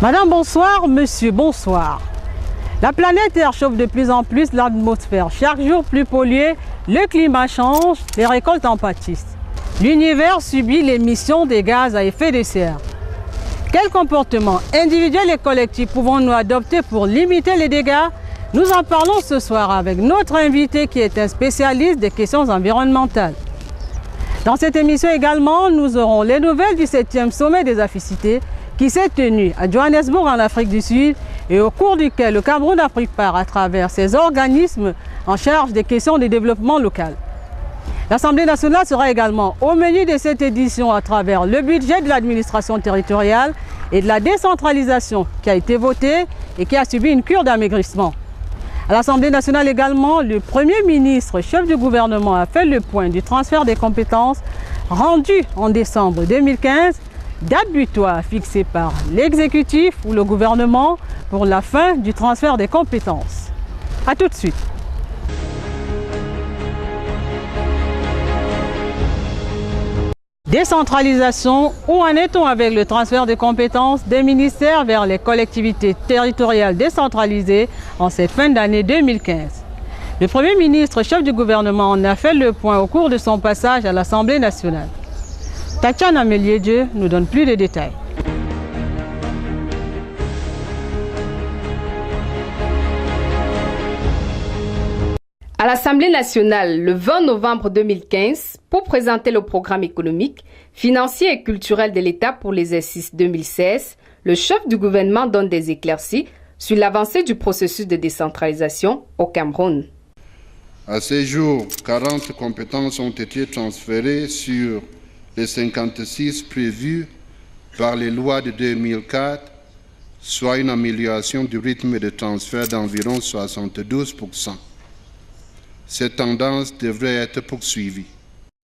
Madame, bonsoir. Monsieur, bonsoir. La planète Terre chauffe de plus en plus l'atmosphère. Chaque jour plus polluée, le climat change, les récoltes en pâtissent. L'univers subit l'émission des gaz à effet de serre. Quels comportements individuels et collectifs pouvons-nous adopter pour limiter les dégâts? Nous en parlons ce soir avec notre invité qui est un spécialiste des questions environnementales. Dans cette émission également, nous aurons les nouvelles du 7e sommet des Africités qui s'est tenu à Johannesburg en Afrique du Sud et au cours duquel le Cameroun a pris part à travers ses organismes en charge des questions de développement local. L'Assemblée nationale sera également au menu de cette édition à travers le budget de l'administration territoriale et de la décentralisation qui a été voté et qui a subi une cure d'amaigrissement. À l'Assemblée nationale également, le Premier ministre, chef du gouvernement, a fait le point du transfert des compétences rendu en décembre 2015, date butoir fixée par l'exécutif ou le gouvernement pour la fin du transfert des compétences. A tout de suite. Décentralisation, où en est-on avec le transfert des compétences des ministères vers les collectivités territoriales décentralisées en cette fin d'année 2015? Le Premier ministre, chef du gouvernement, en a fait le point au cours de son passage à l'Assemblée nationale. Tatiana Mélier-Dieu nous donne plus de détails. À l'Assemblée nationale, le 20 novembre 2015, pour présenter le programme économique, financier et culturel de l'État pour l'exercice 2016, le chef du gouvernement donne des éclaircies sur l'avancée du processus de décentralisation au Cameroun. À ce jour, 40 compétences ont été transférées sur les 56 prévues par les lois de 2004, soit une amélioration du rythme de transfert d'environ 72%. Cette tendance devrait être poursuivie.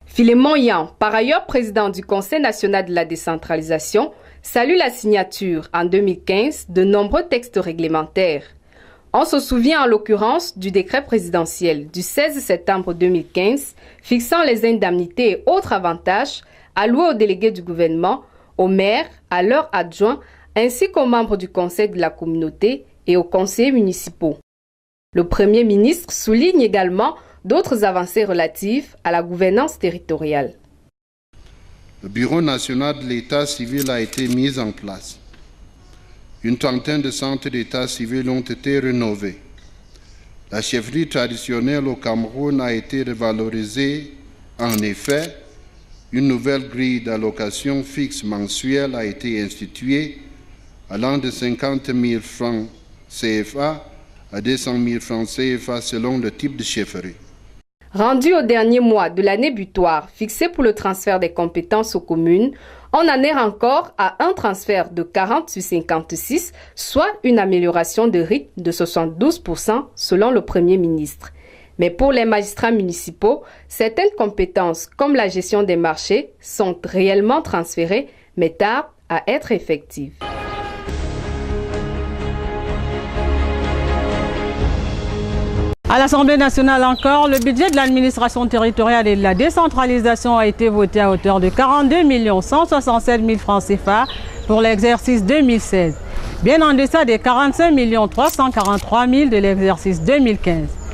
Philémon Yan, par ailleurs président du Conseil national de la décentralisation, salue la signature en 2015 de nombreux textes réglementaires. On se souvient en l'occurrence du décret présidentiel du 16 septembre 2015 fixant les indemnités et autres avantages alloués aux délégués du gouvernement, aux maires, à leurs adjoints, ainsi qu'aux membres du conseil de la communauté et aux conseillers municipaux. Le Premier ministre souligne également d'autres avancées relatives à la gouvernance territoriale. Le Bureau national de l'état civil a été mis en place. Une trentaine de centres d'état civil ont été rénovés. La chefferie traditionnelle au Cameroun a été revalorisée. En effet, une nouvelle grille d'allocation fixe mensuelle a été instituée, allant de 50 000 francs CFA à 200 000 francs CFA selon le type de chefferie. Rendu au dernier mois de l'année butoir fixée pour le transfert des compétences aux communes, on en est encore à un transfert de 40 sur 56, soit une amélioration de rythme de 72% selon le Premier ministre. Mais pour les magistrats municipaux, certaines compétences comme la gestion des marchés sont réellement transférées, mais tardent à être effectives. À l'Assemblée nationale encore, le budget de l'administration territoriale et de la décentralisation a été voté à hauteur de 42 167 000 francs CFA pour l'exercice 2016, bien en deçà des 45 343 000 de l'exercice 2015.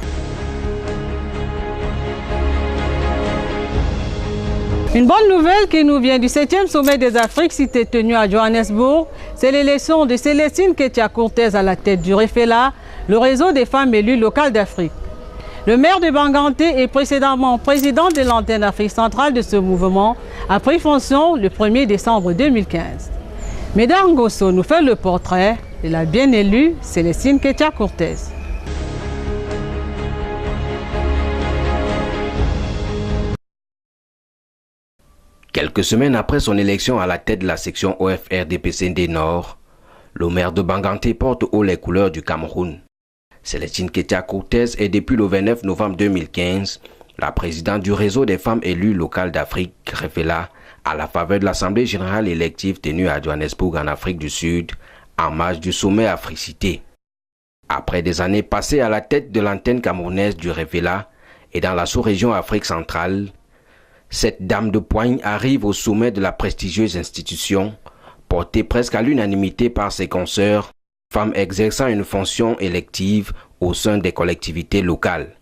Une bonne nouvelle qui nous vient du 7e sommet des Afriques cité tenu à Johannesburg, c'est l'élection de Célestine Ketia-Cortez à la tête du REFELA, le réseau des femmes élues locales d'Afrique. Le maire de Banganté et précédemment président de l'antenne Afrique centrale de ce mouvement a pris fonction le 1er décembre 2015. Médard Ngosso nous fait le portrait de la bien élue Célestine Ketia-Cortez. Quelques semaines après son élection à la tête de la section OFRDPCND Nord, le maire de Banganté porte haut les couleurs du Cameroun. Célestine Ketia-Cortez est depuis le 29 novembre 2015 la présidente du réseau des femmes élues locales d'Afrique, REFELA, à la faveur de l'Assemblée générale élective tenue à Johannesburg en Afrique du Sud, en marge du sommet Africité. Après des années passées à la tête de l'antenne camerounaise du REFELA et dans la sous-région Afrique centrale, cette dame de poigne arrive au sommet de la prestigieuse institution porté presque à l'unanimité par ses consoeurs, femmes exerçant une fonction élective au sein des collectivités locales.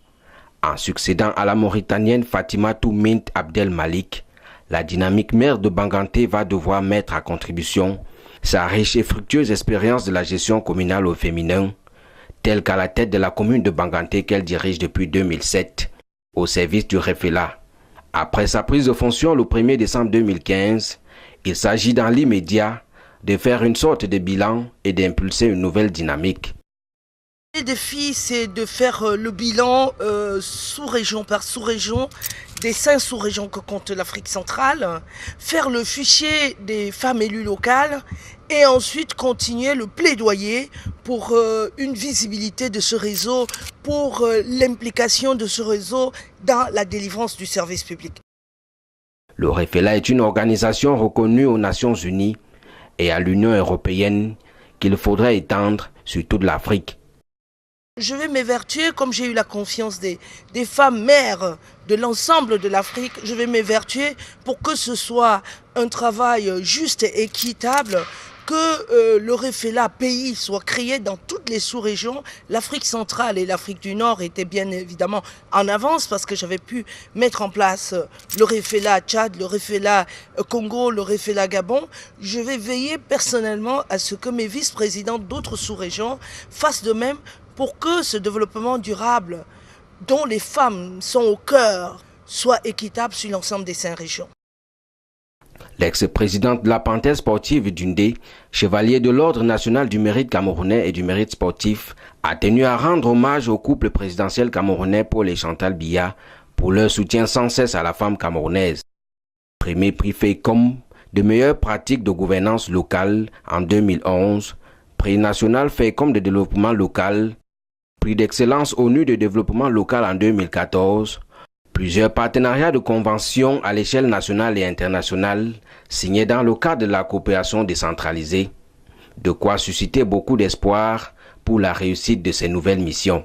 En succédant à la Mauritanienne Fatimatou Mint Abdel Malik, la dynamique maire de Banganté va devoir mettre à contribution sa riche et fructueuse expérience de la gestion communale au féminin, telle qu'à la tête de la commune de Banganté qu'elle dirige depuis 2007, au service du REFELA. Après sa prise de fonction le 1er décembre 2015, il s'agit dans l'immédiat de faire une sorte de bilan et d'impulser une nouvelle dynamique. Le défi, c'est de faire le bilan sous-région par sous-région des 5 sous-régions que compte l'Afrique centrale, faire le fichier des femmes élues locales et ensuite continuer le plaidoyer pour une visibilité de ce réseau, pour l'implication de ce réseau dans la délivrance du service public. Le REFELA est une organisation reconnue aux Nations Unies et à l'Union européenne qu'il faudrait étendre sur toute l'Afrique. Je vais m'évertuer, comme j'ai eu la confiance des femmes mères de l'ensemble de l'Afrique, je vais m'évertuer pour que ce soit un travail juste et équitable, que le REFELA pays soit créé dans toutes les sous-régions. L'Afrique centrale et l'Afrique du Nord étaient bien évidemment en avance parce que j'avais pu mettre en place le REFELA Tchad, le REFELA Congo, le REFELA Gabon. Je vais veiller personnellement à ce que mes vice-présidents d'autres sous-régions fassent de même pour que ce développement durable dont les femmes sont au cœur soit équitable sur l'ensemble des 5 régions. L'ex-présidente de la Panthère sportive d'Undé, chevalier de l'Ordre national du mérite camerounais et du mérite sportif, a tenu à rendre hommage au couple présidentiel camerounais Paul et Chantal Biya pour leur soutien sans cesse à la femme camerounaise. Premier prix FECOM de meilleures pratiques de gouvernance locale en 2011, prix national FECOM de développement local, prix d'excellence ONU de développement local en 2014, plusieurs partenariats de conventions à l'échelle nationale et internationale signés dans le cadre de la coopération décentralisée, de quoi susciter beaucoup d'espoir pour la réussite de ces nouvelles missions.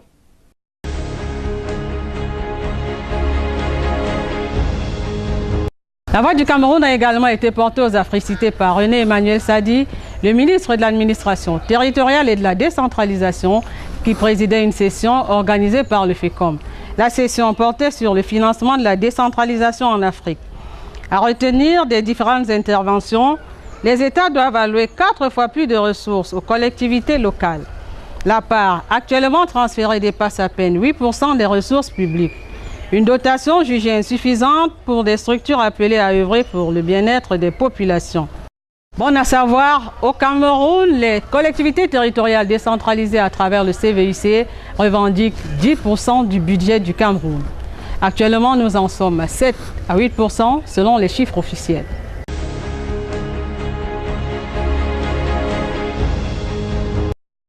La voix du Cameroun a également été portée aux Africités par René Emmanuel Sadi, le ministre de l'Administration territoriale et de la décentralisation, qui présidait une session organisée par le FECOM. La session portait sur le financement de la décentralisation en Afrique. À retenir des différentes interventions, les États doivent allouer 4 fois plus de ressources aux collectivités locales. La part actuellement transférée dépasse à peine 8% des ressources publiques. Une dotation jugée insuffisante pour des structures appelées à œuvrer pour le bien-être des populations. Bon à savoir, au Cameroun, les collectivités territoriales décentralisées à travers le CVIC revendiquent 10% du budget du Cameroun. Actuellement, nous en sommes à 7 à 8% selon les chiffres officiels.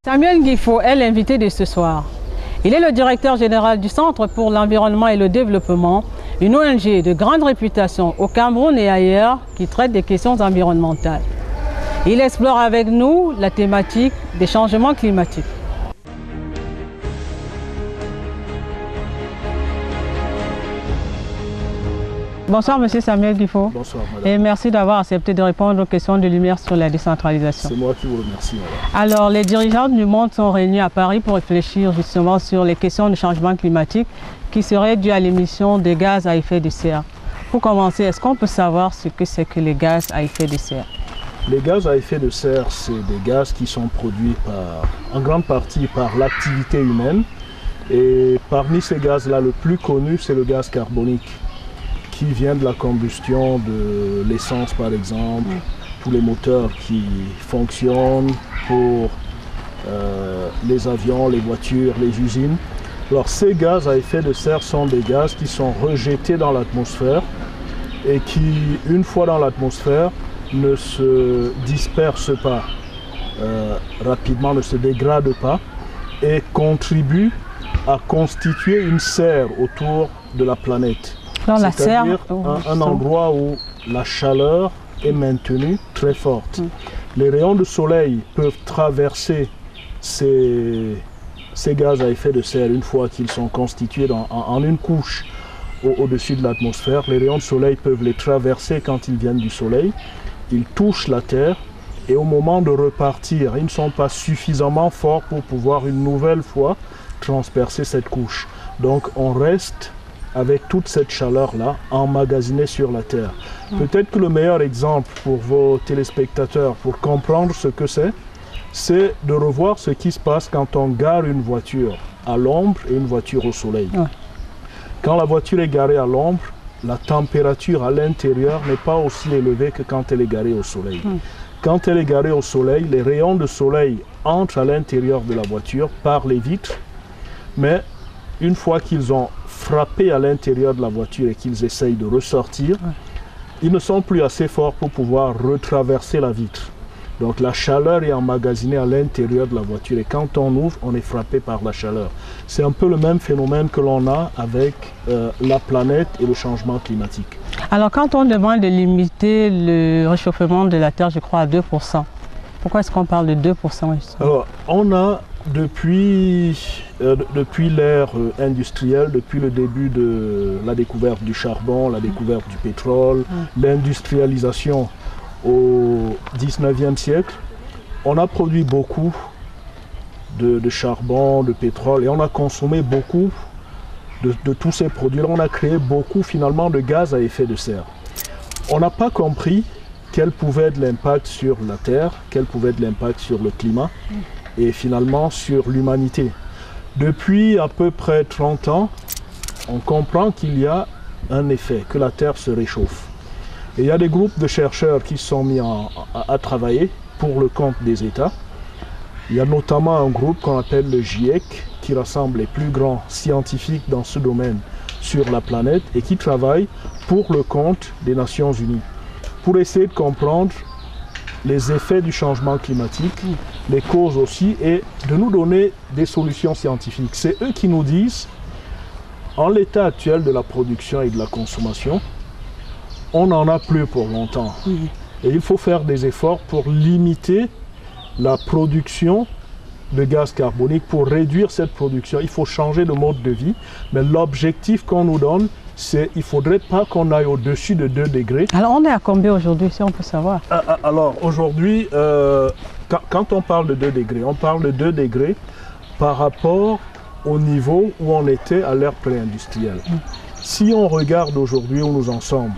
Samuel Guifo est l'invité de ce soir. Il est le directeur général du Centre pour l'environnement et le développement, une ONG de grande réputation au Cameroun et ailleurs qui traite des questions environnementales. Il explore avec nous la thématique des changements climatiques. Bonsoir Monsieur Samuel Guifo. Bonsoir Madame. Et merci d'avoir accepté de répondre aux questions de Lumière sur la décentralisation. C'est moi qui vous remercie Madame. Alors les dirigeants du monde sont réunis à Paris pour réfléchir justement sur les questions de changement climatique qui seraient dues à l'émission des gaz à effet de serre. Pour commencer, est-ce qu'on peut savoir ce que c'est que les gaz à effet de serre? Les gaz à effet de serre, c'est des gaz qui sont produits en grande partie par l'activité humaine. Et parmi ces gaz-là, le plus connu, c'est le gaz carbonique, qui vient de la combustion de l'essence, par exemple, tous les moteurs qui fonctionnent pour les avions, les voitures, les usines. Alors ces gaz à effet de serre sont des gaz qui sont rejetés dans l'atmosphère et qui, une fois dans l'atmosphère, ne se disperse pas rapidement, ne se dégrade pas et contribue à constituer une serre autour de la planète. C'est-à-dire un endroit où la chaleur est maintenue très forte. Les rayons de soleil peuvent traverser ces gaz à effet de serre une fois qu'ils sont constitués en une couche au-dessus de l'atmosphère. Les rayons de soleil peuvent les traverser quand ils viennent du soleil. Ils touchent la Terre Et au moment de repartir, ils ne sont pas suffisamment forts pour pouvoir une nouvelle fois transpercer cette couche. Donc on reste avec toute cette chaleur-là emmagasinée sur la Terre. Peut-être que le meilleur exemple pour vos téléspectateurs, pour comprendre ce que c'est de revoir ce qui se passe quand on gare une voiture à l'ombre et une voiture au soleil. Quand la voiture est garée à l'ombre, la température à l'intérieur n'est pas aussi élevée que quand elle est garée au soleil. Quand elle est garée au soleil, les rayons de soleil entrent à l'intérieur de la voiture par les vitres, mais une fois qu'ils ont frappé à l'intérieur de la voiture et qu'ils essayent de ressortir, ils ne sont plus assez forts pour pouvoir retraverser la vitre. Donc la chaleur est emmagasinée à l'intérieur de la voiture et quand on ouvre, on est frappé par la chaleur. C'est un peu le même phénomène que l'on a avec la planète et le changement climatique. Alors quand on demande de limiter le réchauffement de la Terre, je crois, à 2%, pourquoi est-ce qu'on parle de 2%? Alors, on a depuis l'ère industrielle, depuis le début de la découverte du charbon, la découverte du pétrole, l'industrialisation au 19e siècle, on a produit beaucoup de charbon, de pétrole et on a consommé beaucoup de tous ces produits-là. On a créé beaucoup finalement de gaz à effet de serre. On n'a pas compris quel pouvait être l'impact sur la Terre, quel pouvait être l'impact sur le climat et finalement sur l'humanité. Depuis à peu près 30 ans, on comprend qu'il y a un effet, que la Terre se réchauffe. Et il y a des groupes de chercheurs qui se sont mis à travailler pour le compte des États. Il y a notamment un groupe qu'on appelle le GIEC, qui rassemble les plus grands scientifiques dans ce domaine sur la planète et qui travaille pour le compte des Nations Unies, pour essayer de comprendre les effets du changement climatique, les causes aussi, et de nous donner des solutions scientifiques. C'est eux qui nous disent, en l'état actuel de la production et de la consommation, on n'en a plus pour longtemps. Et il faut faire des efforts pour limiter la production de gaz carbonique, pour réduire cette production. Il faut changer de mode de vie, mais l'objectif qu'on nous donne, c'est qu'il ne faudrait pas qu'on aille au-dessus de 2 degrés. Alors on est à combien aujourd'hui, si on peut savoir? Alors aujourd'hui, quand on parle de 2 degrés, on parle de 2 degrés par rapport au niveau où on était à l'ère pré-industrielle. Si on regarde aujourd'hui où nous en sommes,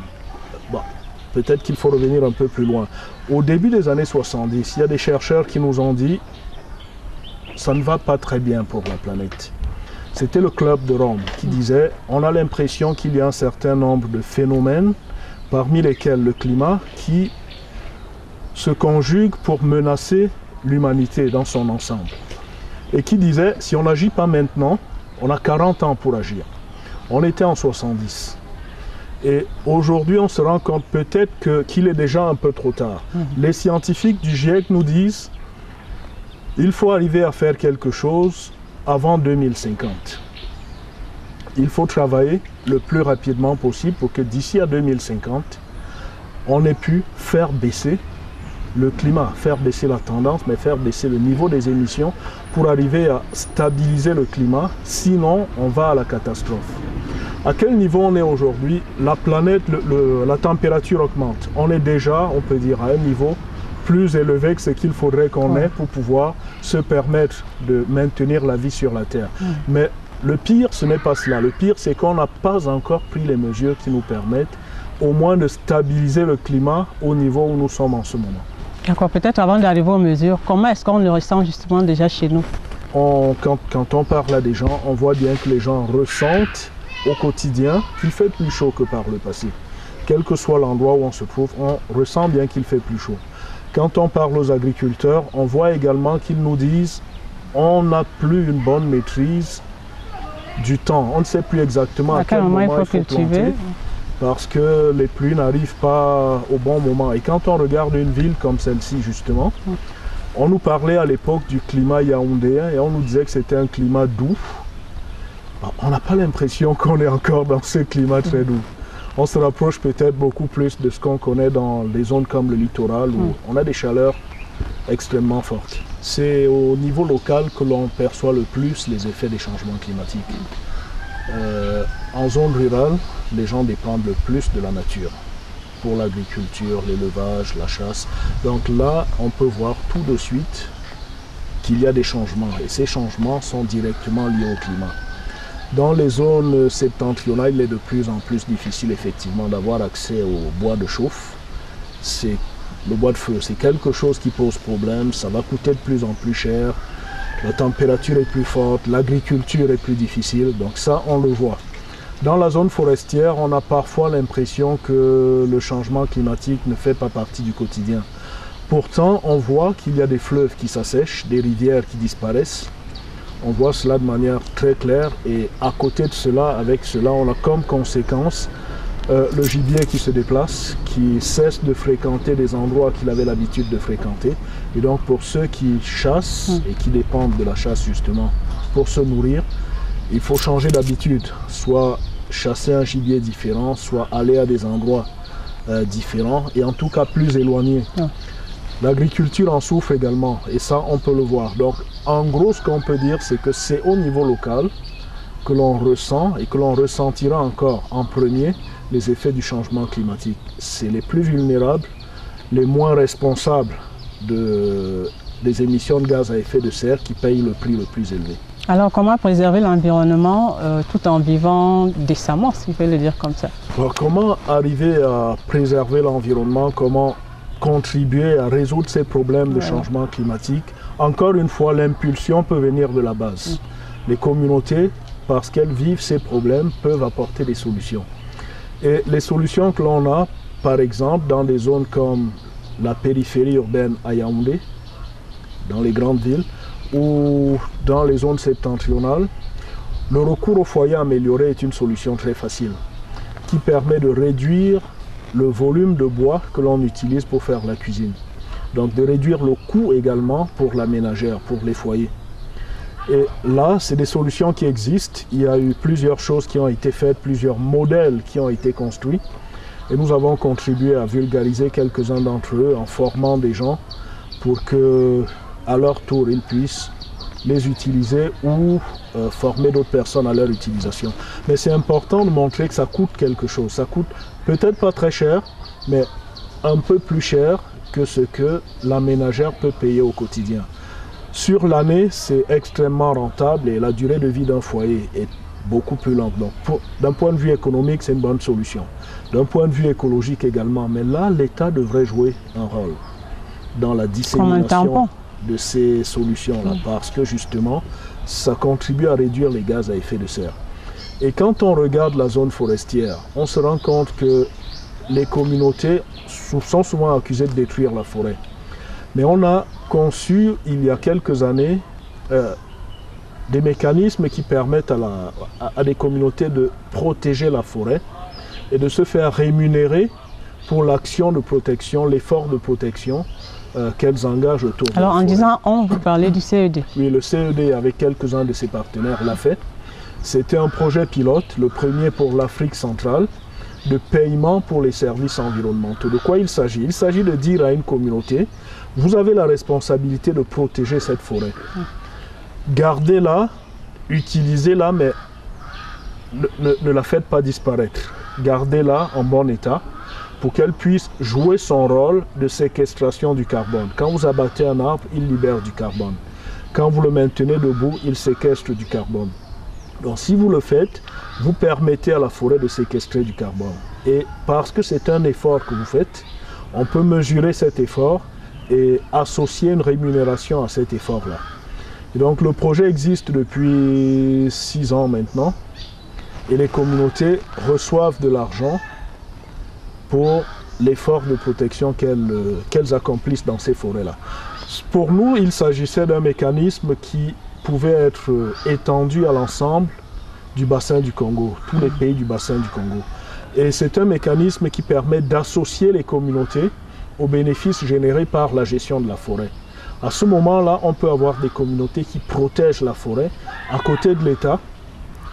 peut-être qu'il faut revenir un peu plus loin. Au début des années 70, il y a des chercheurs qui nous ont dit « ça ne va pas très bien pour la planète ». C'était le Club de Rome qui disait « on a l'impression qu'il y a un certain nombre de phénomènes, parmi lesquels le climat, qui se conjuguent pour menacer l'humanité dans son ensemble. » Et qui disait « si on n'agit pas maintenant, on a 40 ans pour agir ». On était en 70. Et aujourd'hui, on se rend compte peut-être qu'il est déjà un peu trop tard. Les scientifiques du GIEC nous disent qu'il faut arriver à faire quelque chose avant 2050. Il faut travailler le plus rapidement possible pour que d'ici à 2050, on ait pu faire baisser le climat, faire baisser la tendance, mais faire baisser le niveau des émissions pour arriver à stabiliser le climat. Sinon, on va à la catastrophe. À quel niveau on est aujourd'hui? La planète, la température augmente. On est déjà, on peut dire, à un niveau plus élevé que ce qu'il faudrait qu'on ait pour pouvoir se permettre de maintenir la vie sur la Terre. Mais le pire, ce n'est pas cela. Le pire, c'est qu'on n'a pas encore pris les mesures qui nous permettent au moins de stabiliser le climat au niveau où nous sommes en ce moment. D'accord, peut-être avant d'arriver aux mesures, comment est-ce qu'on le ressent justement déjà chez nous? Quand on parle à des gens, on voit bien que les gens ressentent au quotidien qu'il fait plus chaud que par le passé. Quel que soit l'endroit où on se trouve, on ressent bien qu'il fait plus chaud. Quand on parle aux agriculteurs, on voit également qu'ils nous disent on n'a plus une bonne maîtrise du temps. On ne sait plus exactement à quel moment il faut cultiver parce que les pluies n'arrivent pas au bon moment. Et quand on regarde une ville comme celle-ci justement, on nous parlait à l'époque du climat yaoundéen et on nous disait que c'était un climat doux. On n'a pas l'impression qu'on est encore dans ce climat très doux. On se rapproche peut-être beaucoup plus de ce qu'on connaît dans des zones comme le littoral où on a des chaleurs extrêmement fortes. C'est au niveau local que l'on perçoit le plus les effets des changements climatiques. En zone rurale, les gens dépendent le plus de la nature. pour l'agriculture, l'élevage, la chasse. Donc là, on peut voir tout de suite qu'il y a des changements et ces changements sont directement liés au climat. Dans les zones septentrionales, il est de plus en plus difficile effectivement d'avoir accès au bois de chauffe. Le bois de feu, c'est quelque chose qui pose problème, ça va coûter de plus en plus cher, la température est plus forte, l'agriculture est plus difficile, donc ça on le voit. Dans la zone forestière, on a parfois l'impression que le changement climatique ne fait pas partie du quotidien. Pourtant, on voit qu'il y a des fleuves qui s'assèchent, des rivières qui disparaissent. On voit cela de manière très claire et à côté de cela, avec cela, on a comme conséquence le gibier qui se déplace, qui cesse de fréquenter des endroits qu'il avait l'habitude de fréquenter. Et donc pour ceux qui chassent et qui dépendent de la chasse justement pour se nourrir, il faut changer d'habitude, soit chasser un gibier différent, soit aller à des endroits différents et en tout cas plus éloignés. L'agriculture en souffre également et ça on peut le voir. Donc en gros ce qu'on peut dire c'est que c'est au niveau local que l'on ressent et que l'on ressentira encore en premier les effets du changement climatique. C'est les plus vulnérables, les moins responsables des émissions de gaz à effet de serre qui payent le prix le plus élevé. Alors comment préserver l'environnement tout en vivant décemment, si je peux le dire comme ça? Alors, comment arriver à préserver l'environnement, comment contribuer à résoudre ces problèmes de changement climatique? Encore une fois, l'impulsion peut venir de la base. Les communautés, parce qu'elles vivent ces problèmes, peuvent apporter des solutions. Et les solutions que l'on a, par exemple, dans des zones comme la périphérie urbaine à Yaoundé, dans les grandes villes, ou dans les zones septentrionales, le recours au foyer amélioré est une solution très facile, qui permet de réduire le volume de bois que l'on utilise pour faire la cuisine. Donc de réduire le coût également pour la ménagère, pour les foyers. Et là, c'est des solutions qui existent. Il y a eu plusieurs choses qui ont été faites, plusieurs modèles qui ont été construits. Et nous avons contribué à vulgariser quelques-uns d'entre eux en formant des gens pour que, à leur tour, ils puissent les utiliser ou former d'autres personnes à leur utilisation. Mais c'est important de montrer que ça coûte quelque chose. Ça coûte peut-être pas très cher, mais un peu plus cher que ce que la ménagère peut payer au quotidien. Sur l'année, c'est extrêmement rentable et la durée de vie d'un foyer est beaucoup plus longue. Donc, d'un point de vue économique, c'est une bonne solution. D'un point de vue écologique également. Mais là, l'État devrait jouer un rôle dans la dissémination de ces solutions-là, parce que justement, ça contribue à réduire les gaz à effet de serre. Et quand on regarde la zone forestière, on se rend compte que les communautés sont souvent accusées de détruire la forêt. Mais on a conçu, il y a quelques années, des mécanismes qui permettent à des communautés de protéger la forêt et de se faire rémunérer pour l'action de protection, l'effort de protection qu'elles engagent autour de la forêt. Alors en disant on, vous parlez du CED. Oui, le CED avec quelques-uns de ses partenaires l'a fait. C'était un projet pilote, le premier pour l'Afrique centrale, de paiement pour les services environnementaux. De quoi il s'agit? Il s'agit de dire à une communauté, vous avez la responsabilité de protéger cette forêt. Gardez-la, utilisez-la, mais ne la faites pas disparaître. Gardez-la en bon état pour qu'elle puisse jouer son rôle de séquestration du carbone. Quand vous abattez un arbre, il libère du carbone. Quand vous le maintenez debout, il séquestre du carbone. Donc si vous le faites, vous permettez à la forêt de séquestrer du carbone. Et parce que c'est un effort que vous faites, on peut mesurer cet effort et associer une rémunération à cet effort-là. Et donc le projet existe depuis 6 ans maintenant et les communautés reçoivent de l'argent pour l'effort de protection qu'elles accomplissent dans ces forêts-là. Pour nous, il s'agissait d'un mécanisme qui pouvait être étendu à l'ensemble du bassin du Congo, tous les pays du bassin du Congo. Et c'est un mécanisme qui permet d'associer les communautés aux bénéfices générés par la gestion de la forêt. À ce moment-là, on peut avoir des communautés qui protègent la forêt à côté de l'État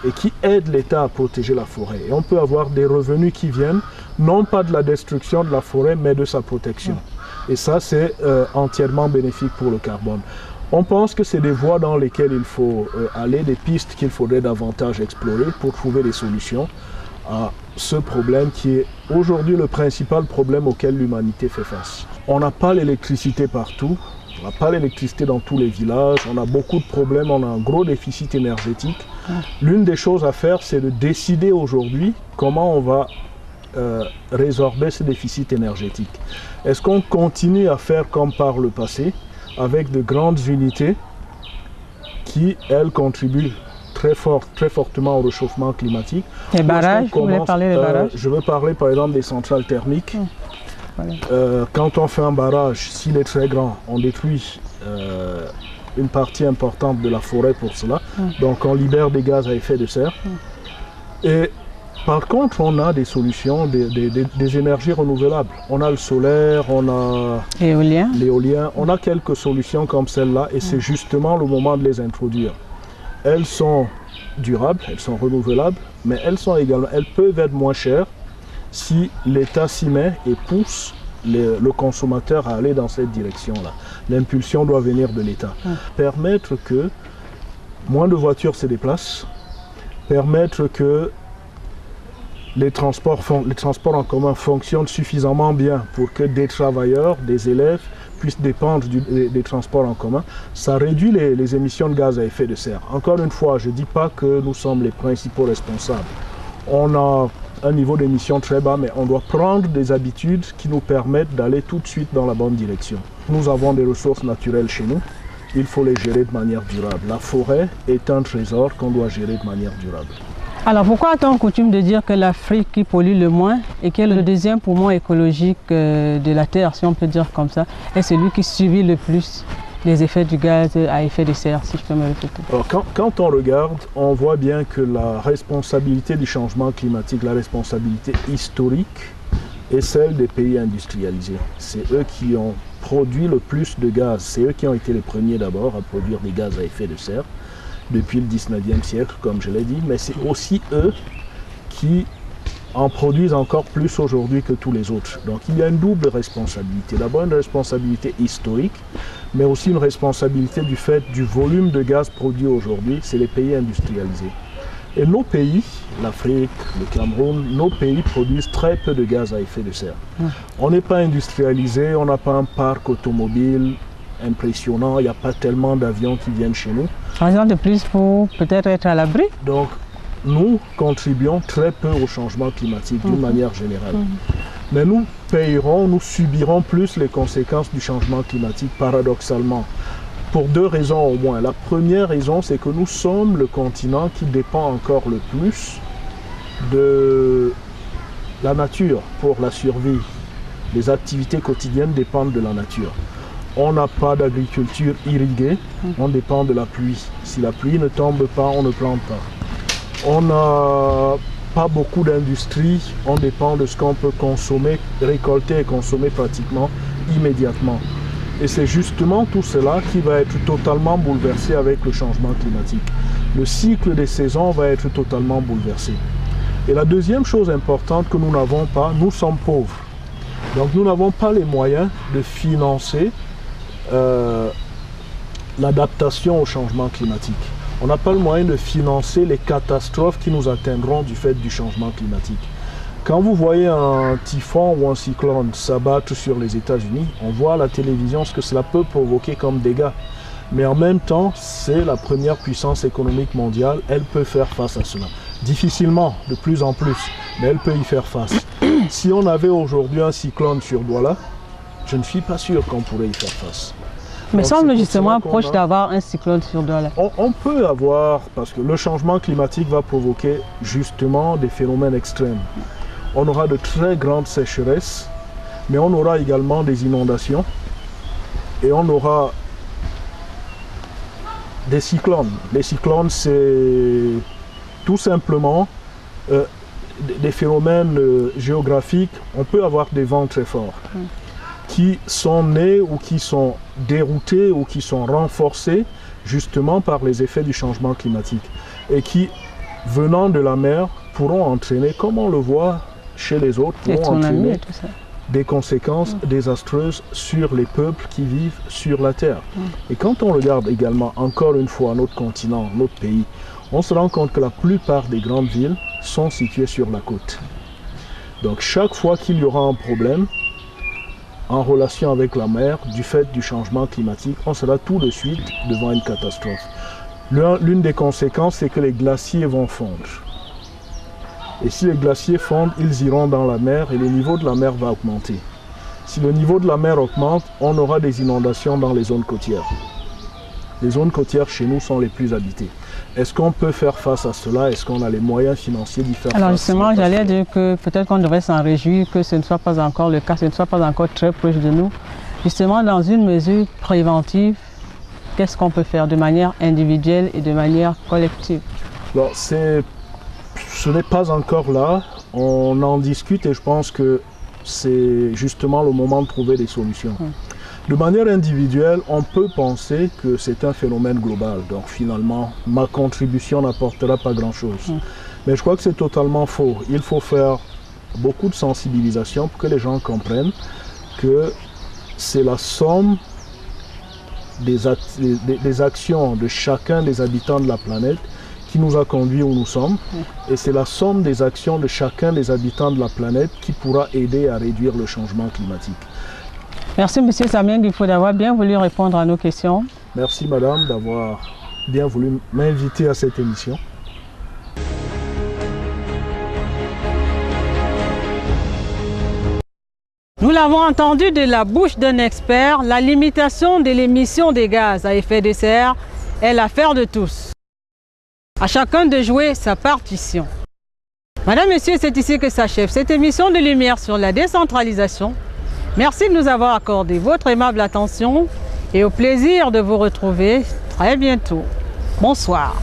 et qui aident l'État à protéger la forêt. Et on peut avoir des revenus qui viennent, non pas de la destruction de la forêt, mais de sa protection. Et ça, c'est entièrement bénéfique pour le carbone. On pense que c'est des voies dans lesquelles il faut aller, des pistes qu'il faudrait davantage explorer pour trouver des solutions à ce problème qui est aujourd'hui le principal problème auquel l'humanité fait face. On n'a pas l'électricité partout, on n'a pas l'électricité dans tous les villages, on a beaucoup de problèmes, on a un gros déficit énergétique. L'une des choses à faire, c'est de décider aujourd'hui comment on va résorber ce déficit énergétique. Est-ce qu'on continue à faire comme par le passé, avec de grandes unités qui, elles, contribuent très fortement au réchauffement climatique? Les barrages, vous voulez parler des barrages? Je veux parler par exemple des centrales thermiques. Voilà. Quand on fait un barrage, s'il est très grand, on détruit une partie importante de la forêt pour cela. Donc on libère des gaz à effet de serre. Et par contre, on a des solutions, des énergies renouvelables. On a le solaire, on a l'éolien, on a quelques solutions comme celle-là et c'est justement le moment de les introduire. Elles sont durables, elles sont renouvelables, mais elles peuvent être moins chères si l'État s'y met et pousse le consommateur à aller dans cette direction-là. L'impulsion doit venir de l'État. Permettre que moins de voitures se déplacent, permettre que les transports en commun fonctionnent suffisamment bien pour que des travailleurs, des élèves puissent dépendre des transports en commun, ça réduit les émissions de gaz à effet de serre. Encore une fois, je ne dis pas que nous sommes les principaux responsables. On a un niveau d'émission très bas, mais on doit prendre des habitudes qui nous permettent d'aller tout de suite dans la bonne direction. Nous avons des ressources naturelles chez nous, il faut les gérer de manière durable. La forêt est un trésor qu'on doit gérer de manière durable. Alors pourquoi a-t-on coutume de dire que l'Afrique qui pollue le moins et qui est le deuxième poumon écologique de la Terre, si on peut dire comme ça, est celui qui subit le plus les effets du gaz à effet de serre, si je peux me répéter? Alors, quand on regarde, on voit bien que la responsabilité du changement climatique, la responsabilité historique, est celle des pays industrialisés. C'est eux qui ont produit le plus de gaz, c'est eux qui ont été les premiers d'abord à produire des gaz à effet de serre depuis le 19e siècle, comme je l'ai dit, mais c'est aussi eux qui en produisent encore plus aujourd'hui que tous les autres. Donc il y a une double responsabilité. D'abord une responsabilité historique, mais aussi une responsabilité du fait du volume de gaz produit aujourd'hui, c'est les pays industrialisés. Et nos pays, l'Afrique, le Cameroun, nos pays produisent très peu de gaz à effet de serre. On n'est pas industrialisé, on n'a pas un parc automobile impressionnant, il n'y a pas tellement d'avions qui viennent chez nous. Raison de plus pour peut-être être à l'abri. Donc nous contribuons très peu au changement climatique d'une manière générale. Mais nous payerons, nous subirons plus les conséquences du changement climatique paradoxalement. Pour deux raisons au moins. La première raison, c'est que nous sommes le continent qui dépend encore le plus de la nature pour la survie. Les activités quotidiennes dépendent de la nature. On n'a pas d'agriculture irriguée, on dépend de la pluie. Si la pluie ne tombe pas, on ne plante pas. On n'a pas beaucoup d'industrie, on dépend de ce qu'on peut consommer, récolter et consommer pratiquement immédiatement. Et c'est justement tout cela qui va être totalement bouleversé avec le changement climatique. Le cycle des saisons va être totalement bouleversé. Et la deuxième chose importante que nous n'avons pas, nous sommes pauvres. Donc nous n'avons pas les moyens de financer l'adaptation au changement climatique. On n'a pas le moyen de financer les catastrophes qui nous atteindront du fait du changement climatique. Quand vous voyez un typhon ou un cyclone s'abattre sur les États-Unis, on voit à la télévision ce que cela peut provoquer comme dégâts. Mais en même temps, c'est la première puissance économique mondiale, elle peut faire face à cela. Difficilement, de plus en plus, mais elle peut y faire face. Si on avait aujourd'hui un cyclone sur Douala, je ne suis pas sûr qu'on pourrait y faire face. Mais semble justement proche d'avoir un cyclone sur Douala. On peut avoir, parce que le changement climatique va provoquer justement des phénomènes extrêmes. On aura de très grandes sécheresses, mais on aura également des inondations et on aura des cyclones. Les cyclones, c'est tout simplement des phénomènes géographiques. On peut avoir des vents très forts qui sont nés ou qui sont déroutés ou qui sont renforcés justement par les effets du changement climatique et qui, venant de la mer, pourront entraîner, comme on le voit chez les autres, pourront entraîner des conséquences désastreuses sur les peuples qui vivent sur la Terre. Et quand on regarde également, encore une fois, notre continent, notre pays, on se rend compte que la plupart des grandes villes sont situées sur la côte. Donc chaque fois qu'il y aura un problème en relation avec la mer, du fait du changement climatique, on sera tout de suite devant une catastrophe. L'une des conséquences, c'est que les glaciers vont fondre. Et si les glaciers fondent, ils iront dans la mer et le niveau de la mer va augmenter. Si le niveau de la mer augmente, on aura des inondations dans les zones côtières. Les zones côtières chez nous sont les plus habitées. Est-ce qu'on peut faire face à cela? Est-ce qu'on a les moyens financiers d'y faire face? Alors justement, j'allais dire que peut-être qu'on devrait s'en réjouir que ce ne soit pas encore le cas, ce ne soit pas encore très proche de nous. Justement, dans une mesure préventive, qu'est-ce qu'on peut faire de manière individuelle et de manière collective? Alors, ce n'est pas encore là. On en discute et je pense que c'est justement le moment de trouver des solutions. De manière individuelle, on peut penser que c'est un phénomène global. Donc finalement, ma contribution n'apportera pas grand-chose. Mais je crois que c'est totalement faux. Il faut faire beaucoup de sensibilisation pour que les gens comprennent que c'est la somme des actions de chacun des habitants de la planète qui nous a conduits où nous sommes. Et c'est la somme des actions de chacun des habitants de la planète qui pourra aider à réduire le changement climatique. Merci M. Samien Guifo d'avoir bien voulu répondre à nos questions. Merci Madame d'avoir bien voulu m'inviter à cette émission. Nous l'avons entendu de la bouche d'un expert, la limitation de l'émission des gaz à effet de serre est l'affaire de tous. À chacun de jouer sa partition. Madame, Monsieur, c'est ici que s'achève cette émission de Lumière sur la décentralisation. Merci de nous avoir accordé votre aimable attention et au plaisir de vous retrouver très bientôt. Bonsoir.